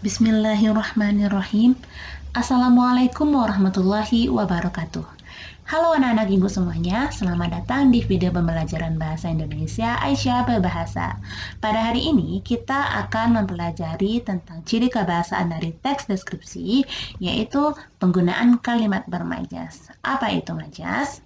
Bismillahirrahmanirrahim. Assalamualaikum warahmatullahi wabarakatuh. Halo anak-anak ibu semuanya, selamat datang di video pembelajaran bahasa Indonesia Aisyah Berbahasa. Pada hari ini kita akan mempelajari tentang ciri kebahasaan dari teks deskripsi, yaitu penggunaan kalimat bermajas. Apa itu majas?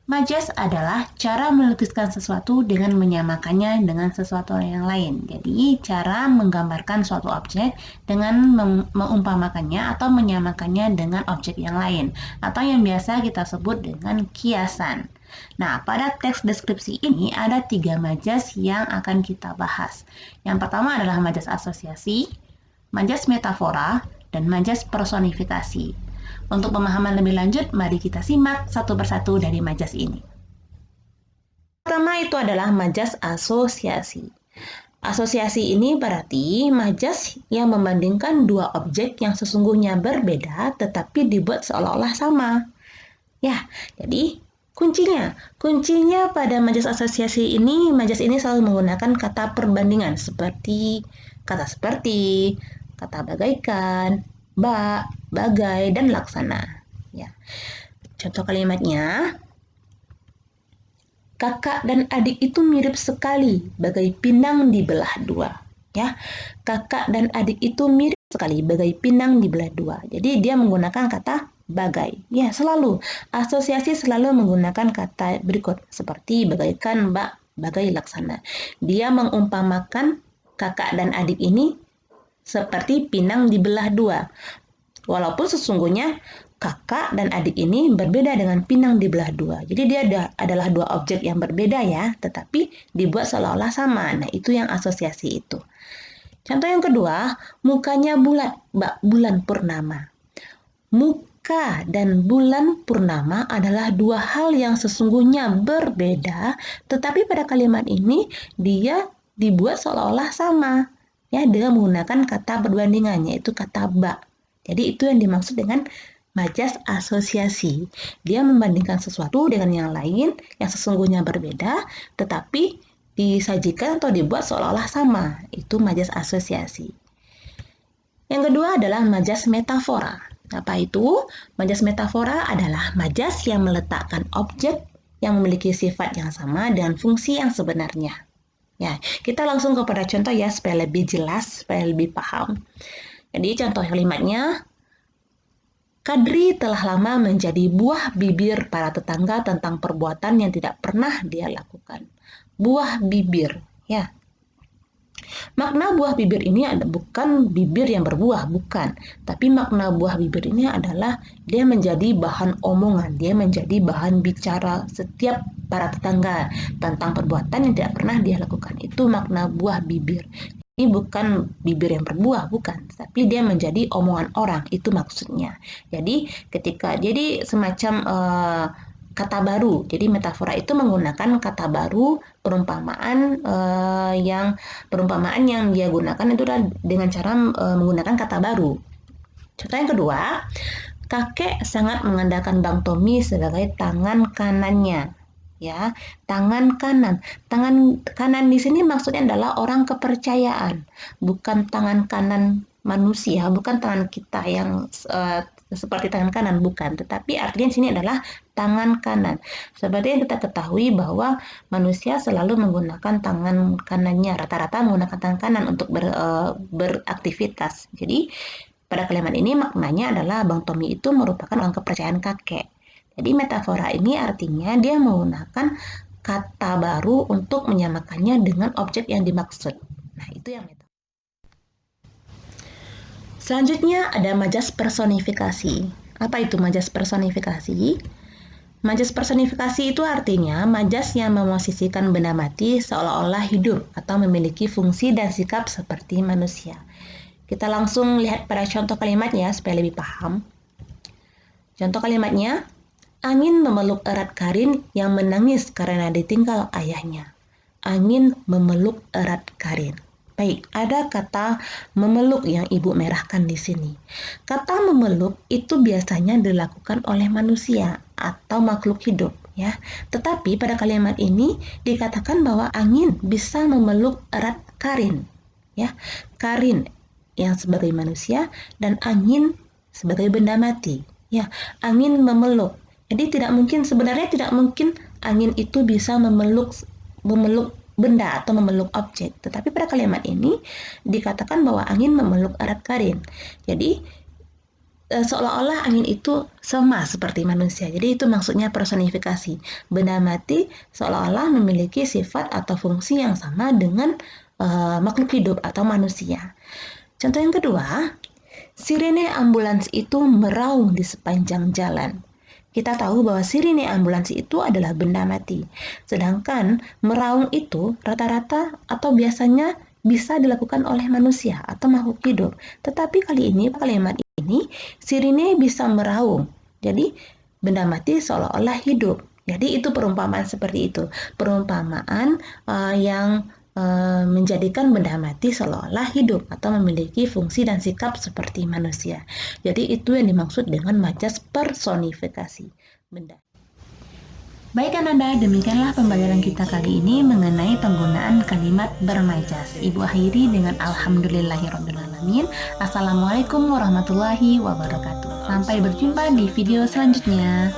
Majas adalah cara melukiskan sesuatu dengan menyamakannya dengan sesuatu yang lain. Jadi, cara menggambarkan suatu objek dengan mengumpamakannya atau menyamakannya dengan objek yang lain, atau yang biasa kita sebut dengan kiasan. Nah, pada teks deskripsi ini ada 3 majas yang akan kita bahas. Yang pertama adalah majas asosiasi, majas metafora, dan majas personifikasi. Untuk pemahaman lebih lanjut, mari kita simak satu persatu dari majas ini. Pertama itu adalah majas asosiasi. Asosiasi ini berarti majas yang membandingkan dua objek yang sesungguhnya berbeda tetapi dibuat seolah-olah sama. Ya, jadi kuncinya pada majas asosiasi ini, majas ini selalu menggunakan kata perbandingan seperti, kata bagaikan, bagai, dan laksana. Ya. Contoh kalimatnya, kakak dan adik itu mirip sekali, bagai pinang dibelah dua. Ya, kakak dan adik itu mirip sekali, bagai pinang dibelah dua. Jadi dia menggunakan kata bagai. Ya, selalu asosiasi selalu menggunakan kata berikut seperti bagaikan, bagai, laksana. Dia mengumpamakan kakak dan adik ini seperti pinang dibelah dua. Walaupun sesungguhnya kakak dan adik ini berbeda dengan pinang dibelah dua. Jadi dia adalah dua objek yang berbeda ya, tetapi dibuat seolah-olah sama. Nah, itu yang asosiasi itu. Contoh yang kedua, mukanya bulan purnama. Muka dan bulan purnama adalah dua hal yang sesungguhnya berbeda, tetapi pada kalimat ini dia dibuat seolah-olah sama. Ya, dengan menggunakan kata perbandingan, yaitu kata Jadi itu yang dimaksud dengan majas asosiasi. Dia membandingkan sesuatu dengan yang lain yang sesungguhnya berbeda, tetapi disajikan atau dibuat seolah-olah sama. Itu majas asosiasi. Yang kedua adalah majas metafora. Apa itu? Majas metafora adalah majas yang meletakkan objek yang memiliki sifat yang sama dengan fungsi yang sebenarnya. Ya, kita langsung kepada contoh ya supaya lebih jelas, supaya lebih paham. Jadi contoh kalimatnya, Kadri telah lama menjadi buah bibir para tetangga tentang perbuatan yang tidak pernah dia lakukan. Buah bibir, ya. Makna buah bibir ini bukan bibir yang berbuah, bukan. Tapi makna buah bibir ini adalah dia menjadi bahan omongan, dia menjadi bahan bicara setiap para tetangga tentang perbuatan yang tidak pernah dia lakukan. Itu makna buah bibir. Ini bukan bibir yang berbuah, bukan. Tapi dia menjadi omongan orang, itu maksudnya. Jadi semacam kata baru. Jadi metafora itu menggunakan kata baru, perumpamaan yang dia gunakan itu dengan cara menggunakan kata baru. Contoh yang kedua, kakek sangat mengandalkan Bang Tommy sebagai tangan kanannya. Ya, tangan kanan. Tangan kanan di sini maksudnya adalah orang kepercayaan, bukan tangan kanan manusia, bukan tangan kita yang seperti tangan kanan, bukan. Tetapi artinya di sini adalah tangan kanan. Seperti yang kita ketahui bahwa manusia selalu menggunakan tangan kanannya, rata-rata menggunakan tangan kanan untuk beraktivitas. Jadi pada kalimat ini maknanya adalah Bang Tommy itu merupakan orang kepercayaan kakek. Jadi metafora ini artinya dia menggunakan kata baru untuk menyamakannya dengan objek yang dimaksud. Nah, itu yang metafora. Selanjutnya ada majas personifikasi. Apa itu majas personifikasi? Majas personifikasi itu artinya majas yang memosisikan benda mati seolah-olah hidup atau memiliki fungsi dan sikap seperti manusia. Kita langsung lihat pada contoh kalimatnya supaya lebih paham. Contoh kalimatnya, angin memeluk erat Karin yang menangis karena ditinggal ayahnya. Angin memeluk erat Karin. Baik, ada kata memeluk yang Ibu merahkan di sini. Kata memeluk itu biasanya dilakukan oleh manusia atau makhluk hidup, ya. Tetapi pada kalimat ini dikatakan bahwa angin bisa memeluk erat Karin, ya. Karin yang sebagai manusia dan angin sebagai benda mati. Ya, angin memeluk. Jadi sebenarnya tidak mungkin angin itu bisa memeluk benda atau memeluk objek. Tetapi pada kalimat ini dikatakan bahwa angin memeluk erat Karin. Jadi seolah-olah angin itu sama seperti manusia. Jadi itu maksudnya personifikasi. Benda mati seolah-olah memiliki sifat atau fungsi yang sama dengan makhluk hidup atau manusia. Contoh yang kedua, sirene ambulans itu meraung di sepanjang jalan. Kita tahu bahwa sirene ambulans itu adalah benda mati. Sedangkan meraung itu rata-rata atau biasanya bisa dilakukan oleh manusia atau makhluk hidup. Tetapi kali ini, kalimat ini, sirene bisa meraung. Jadi, benda mati seolah-olah hidup. Jadi, itu perumpamaan seperti itu. Perumpamaan yang menjadikan benda mati seolah-olah hidup atau memiliki fungsi dan sikap seperti manusia. Jadi itu yang dimaksud dengan majas personifikasi benda. Baik Ananda, demikianlah pembelajaran kita kali ini mengenai penggunaan kalimat bermajas. Ibu akhiri dengan alhamdulillahirrabbilalamin. Assalamualaikum warahmatullahi wabarakatuh. Sampai berjumpa di video selanjutnya.